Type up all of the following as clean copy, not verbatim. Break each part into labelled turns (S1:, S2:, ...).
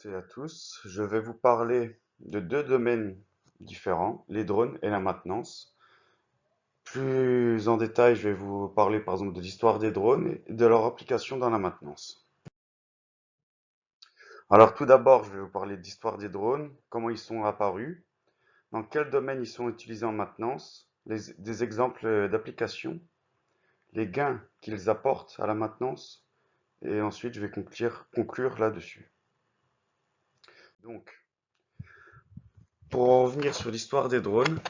S1: et à tous. Je vais vous parler de deux domaines différents, les drones et la maintenance. Plus en détail, je vais vous parler par exemple de l'histoire des drones et de leur application dans la maintenance. Alors tout d'abord, je vais vous parler de l'histoire des drones, comment ils sont apparus, dans quel domaine ils sont utilisés en maintenance, des exemples d'applications, les gains qu'ils apportent à la maintenance, et ensuite je vais conclure là-dessus. Donc, pour en revenir sur l'histoire des drones,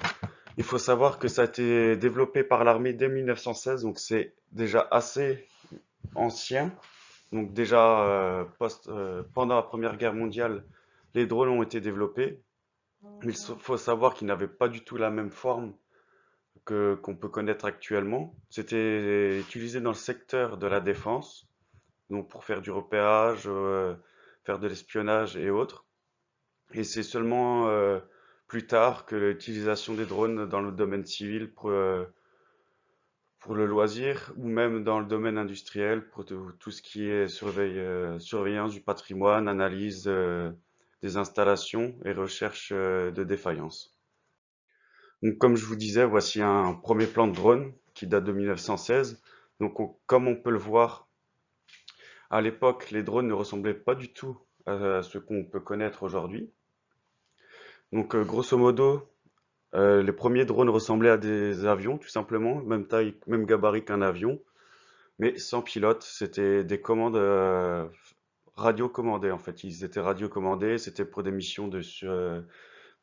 S1: il faut savoir que ça a été développé par l'armée dès 1916, donc c'est déjà assez ancien. Donc déjà, pendant la Première Guerre mondiale, les drones ont été développés. Mais faut savoir qu'ils n'avaient pas du tout la même forme qu'on peut connaître actuellement. C'était utilisé dans le secteur de la défense, donc pour faire du repérage, faire de l'espionnage et autres. Et c'est seulement plus tard que l'utilisation des drones dans le domaine civil pour le loisir ou même dans le domaine industriel pour tout ce qui est surveillance du patrimoine, analyse des installations et recherche de défaillances. Donc, comme je vous disais, voici un premier plan de drone qui date de 1916. Donc, comme on peut le voir, à l'époque, les drones ne ressemblaient pas du tout à ce qu'on peut connaître aujourd'hui. Donc, grosso modo, les premiers drones ressemblaient à des avions, tout simplement, même taille, même gabarit qu'un avion, mais sans pilote. C'était des commandes radiocommandées, en fait. Ils étaient radiocommandés, c'était pour des missions de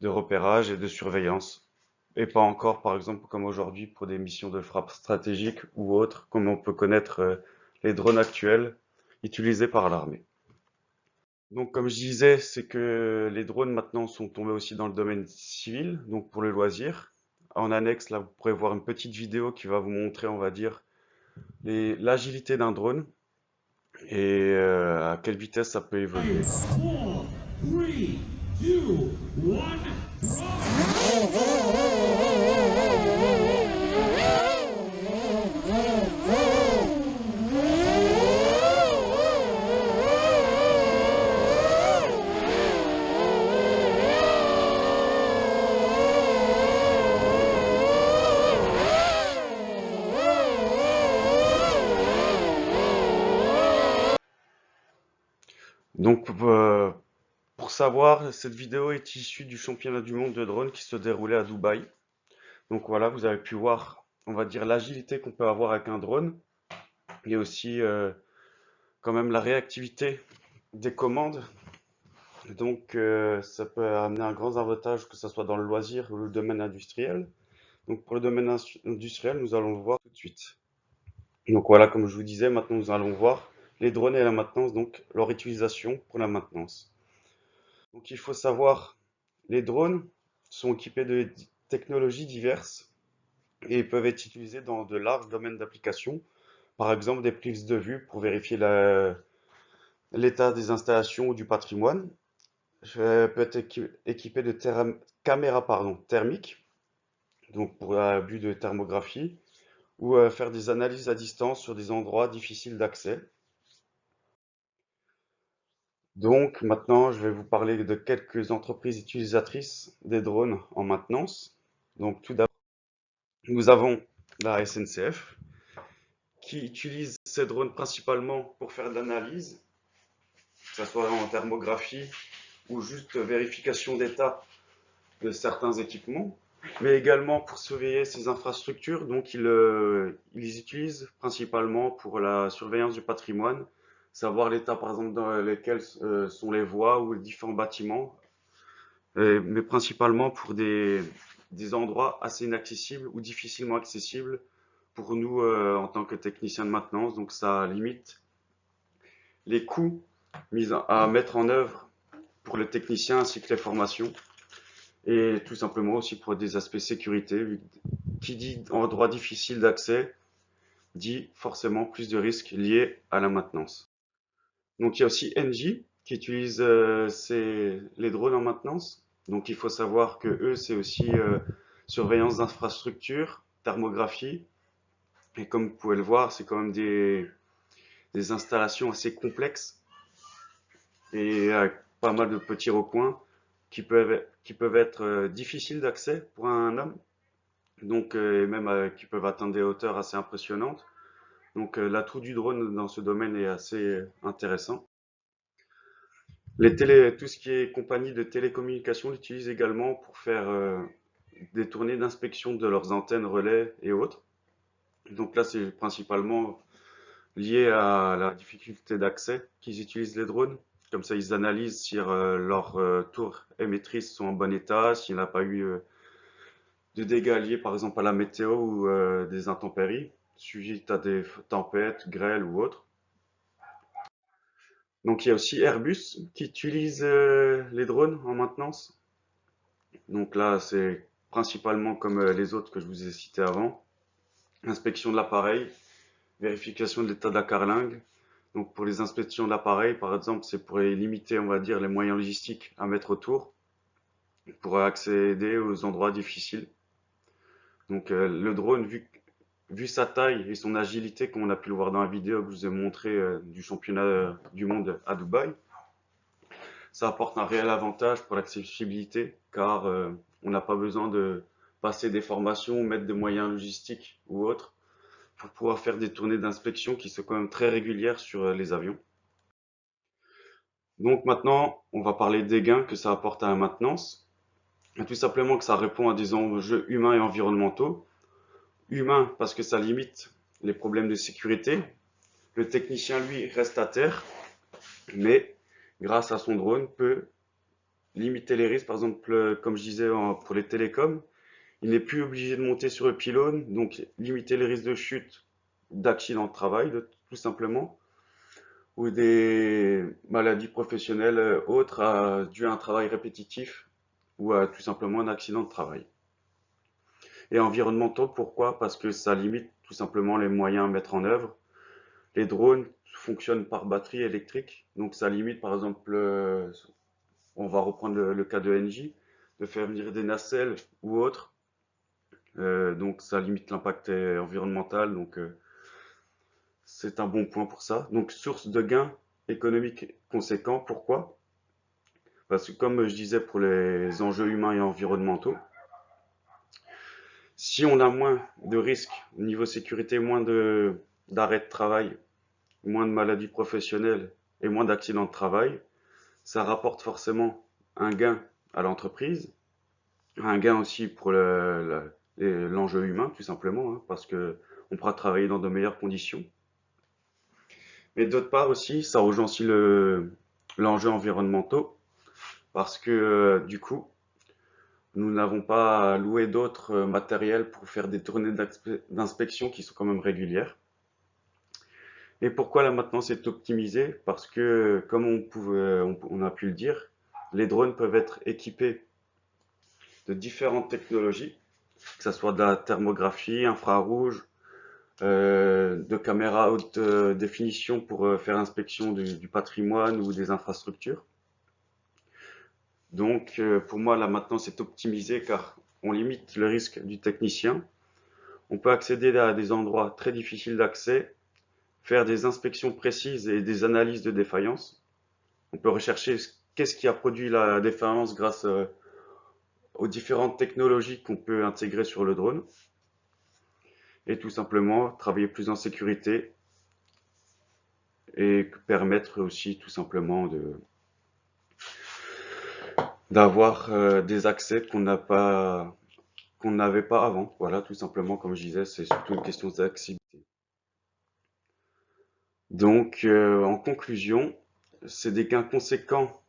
S1: repérage et de surveillance. Et pas encore, par exemple, comme aujourd'hui, pour des missions de frappe stratégique ou autres, comme on peut connaître les drones actuels utilisés par l'armée. Donc, comme je disais, c'est que les drones maintenant sont tombés aussi dans le domaine civil, donc pour le loisir. En annexe, là, vous pourrez voir une petite vidéo qui va vous montrer, on va dire, l'agilité d'un drone et à quelle vitesse ça peut évoluer.
S2: Four, three, two, one,
S1: Donc, pour savoir, cette vidéo est issue du championnat du monde de drone qui se déroulait à Dubaï. Donc voilà, vous avez pu voir, on va dire, l'agilité qu'on peut avoir avec un drone et aussi quand même la réactivité des commandes. Donc ça peut amener un grand avantage que ce soit dans le loisir ou le domaine industriel. Donc pour le domaine industriel, nous allons le voir tout de suite. Donc voilà, comme je vous disais, maintenant nous allons voir les drones et la maintenance, donc leur utilisation pour la maintenance. Donc il faut savoir, les drones sont équipés de technologies diverses et peuvent être utilisés dans de larges domaines d'application. Par exemple, des prises de vue pour vérifier l'état des installations ou du patrimoine. Peut être équipé de caméras thermiques, donc pour un but de thermographie, ou faire des analyses à distance sur des endroits difficiles d'accès. Donc maintenant, je vais vous parler de quelques entreprises utilisatrices des drones en maintenance. Donc tout d'abord, nous avons la SNCF qui utilise ces drones principalement pour faire de l'analyse, que ce soit en thermographie ou juste vérification d'état de certains équipements, mais également pour surveiller ces infrastructures. Donc, ils les utilisent principalement pour la surveillance du patrimoine, savoir l'état, par exemple, dans lesquels sont les voies ou les différents bâtiments, mais principalement pour des endroits assez inaccessibles ou difficilement accessibles pour nous en tant que techniciens de maintenance. Donc, ça limite les coûts mis à mettre en œuvre pour le technicien ainsi que les formations. Et tout simplement aussi pour des aspects sécurité. Qui dit endroit difficile d'accès dit forcément plus de risques liés à la maintenance. Donc il y a aussi Engie qui utilise les drones en maintenance. Donc il faut savoir que eux c'est aussi surveillance d'infrastructures, thermographie. Et comme vous pouvez le voir, c'est quand même des installations assez complexes et pas mal de petits recoins qui peuvent être difficiles d'accès pour un homme, donc et même qui peuvent atteindre des hauteurs assez impressionnantes. Donc l'atout du drone dans ce domaine est assez intéressant. Tout ce qui est compagnie de télécommunications l'utilise également pour faire des tournées d'inspection de leurs antennes, relais et autres. Donc là, c'est principalement lié à la difficulté d'accès qu'ils utilisent les drones. Comme ça, ils analysent si leurs tours émettrices sont en bon état, s'il n'y a pas eu de dégâts liés par exemple à la météo ou des intempéries, suite à des tempêtes, grêles ou autres. Donc il y a aussi Airbus qui utilise les drones en maintenance. Donc là, c'est principalement comme les autres que je vous ai cités avant. Inspection de l'appareil, vérification de l'état de la carlingue. Donc pour les inspections de l'appareil, par exemple, c'est pour limiter, on va dire, les moyens logistiques à mettre autour, pour accéder aux endroits difficiles. Donc le drone, vu sa taille et son agilité, comme on a pu le voir dans la vidéo que je vous ai montré du championnat du monde à Dubaï, ça apporte un réel avantage pour l'accessibilité, car on n'a pas besoin de passer des formations, mettre des moyens logistiques ou autres, pour pouvoir faire des tournées d'inspection qui sont quand même très régulières sur les avions. Donc maintenant, on va parler des gains que ça apporte à la maintenance. Et tout simplement que ça répond à des enjeux humains et environnementaux. Humains parce que ça limite les problèmes de sécurité. Le technicien, lui, reste à terre, mais grâce à son drone, peut limiter les risques. Par exemple, comme je disais pour les télécoms, il n'est plus obligé de monter sur le pylône, donc limiter les risques de chute, d'accident de travail, tout simplement, ou des maladies professionnelles autres dues à un travail répétitif ou à tout simplement un accident de travail. Et environnementaux, pourquoi? Parce que ça limite tout simplement les moyens à mettre en œuvre. Les drones fonctionnent par batterie électrique, donc ça limite par exemple, on va reprendre le cas de NJ, de faire venir des nacelles ou autres. Donc ça limite l'impact environnemental, donc c'est un bon point pour ça. Donc source de gains économiques conséquents, pourquoi? Parce que comme je disais pour les enjeux humains et environnementaux, si on a moins de risques au niveau sécurité, moins d'arrêts de travail, moins de maladies professionnelles et moins d'accidents de travail, ça rapporte forcément un gain à l'entreprise, un gain aussi pour l'enjeu humain, tout simplement, hein, parce que on pourra travailler dans de meilleures conditions. Mais d'autre part aussi, ça rejoint aussi l'enjeu environnemental, parce que du coup, nous n'avons pas à louer d'autres matériels pour faire des tournées d'inspection qui sont quand même régulières. Et pourquoi la maintenance est optimisée? Parce que, comme on a pu le dire, les drones peuvent être équipés de différentes technologies, que ce soit de la thermographie, infrarouge, de caméras haute définition pour faire l'inspection du patrimoine ou des infrastructures. Donc, pour moi, la maintenance est optimisée car on limite le risque du technicien. On peut accéder à des endroits très difficiles d'accès, faire des inspections précises et des analyses de défaillance. On peut rechercher qu'est-ce qui a produit la défaillance grâce aux différentes technologies qu'on peut intégrer sur le drone. Et tout simplement travailler plus en sécurité et permettre aussi tout simplement d'avoir des accès qu'on n'avait pas avant. Voilà, tout simplement, comme je disais, c'est surtout une question d'accessibilité. Donc, en conclusion, c'est des gains conséquents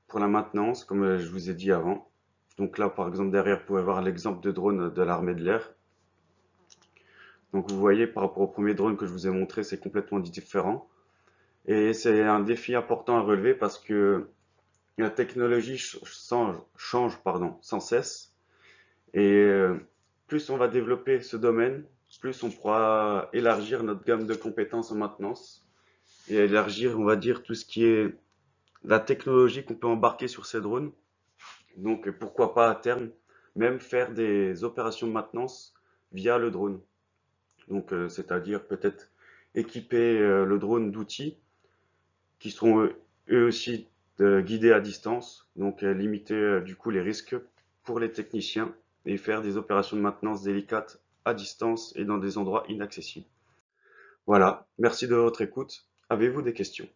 S1: pour la maintenance, comme je vous ai dit avant. Donc là, par exemple, derrière, vous pouvez voir l'exemple de drone de l'armée de l'air. Donc vous voyez, par rapport au premier drone que je vous ai montré, c'est complètement différent. Et c'est un défi important à relever parce que la technologie change, sans cesse. Et plus on va développer ce domaine, plus on pourra élargir notre gamme de compétences en maintenance et élargir, on va dire, tout ce qui est la technologie qu'on peut embarquer sur ces drones. Donc pourquoi pas à terme même faire des opérations de maintenance via le drone. Donc c'est-à-dire peut-être équiper le drone d'outils qui seront eux aussi de guider à distance, donc limiter du coup les risques pour les techniciens et faire des opérations de maintenance délicates à distance et dans des endroits inaccessibles. Voilà, merci de votre écoute. Avez-vous des questions?